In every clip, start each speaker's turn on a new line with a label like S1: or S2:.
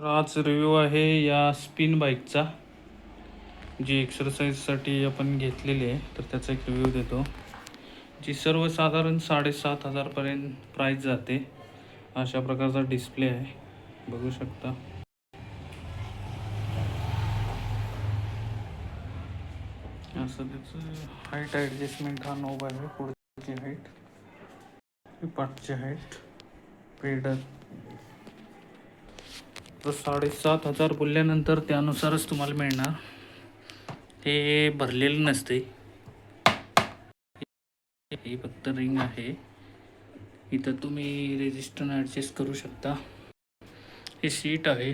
S1: आज रिव्ह्यू आहे या स्पिन बाईकचा, जी एक्सरसाइजसाठी आपण घेतलेली आहे. तर त्याचा एक रिव्ह्यू देतो. जी सर्वसाधारण 7,500पर्यंत प्राईस जाते. अशा प्रकारचा डिस्प्ले आहे, बघू शकता. असं त्याचं हाईट ॲडजस्टमेंट हा नोब आहे. पुढची हाईट, पाठची हाईट, पेडल. तर 7,500 बोलल्यानंतर त्यानुसारच तुम्हाला मिळणार. हे भरलेलं नसते, ही फक्त रिंग आहे. इथं तुम्ही रेजिस्टर ॲडजस्ट करू शकता. ही सीट आहे.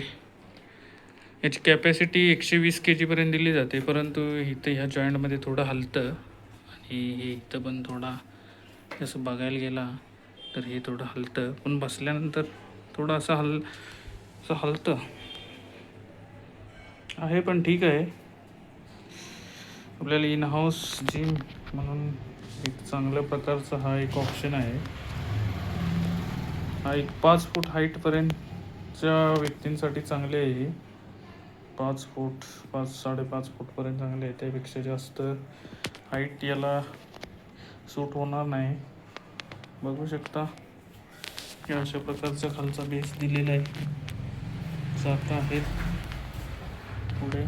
S1: याची कॅपॅसिटी 120 kg पर्यंत दिली जाते, परंतु इथं ह्या जॉईंटमध्ये थोडं हलतं. आणि हे इथं पण थोडा, जसं बघायला गेला तर हे थोडं हलतं, पण बसल्यानंतर थोडं असं हलतं आहे, पण ठीक आहे. आपल्याला इन हाऊस जिम म्हणून एक चांगल्या प्रकारचा हा एक ऑप्शन आहे. हा एक 5 फूट हाईटपर्यंतच्या व्यक्तींसाठी चांगले आहे. 5 फूट, 5-5.5 फूटपर्यंत चांगले आहे. त्यापेक्षा जास्त हाईट याला सूट होणार नाही. बघू शकता की अशा प्रकारचा खालचा बेस दिलेला आहे. चाकं आहेत पुढे,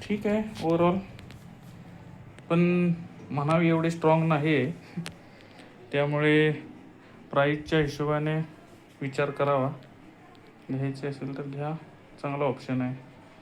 S1: ठीक आहे ओव्हरऑल, पण म्हणावी एवढे स्ट्रॉंग नाही आहे. त्यामुळे प्राईसच्या हिशोबाने विचार करावा. घ्यायचे असेल तर घ्या, चांगला ऑप्शन आहे.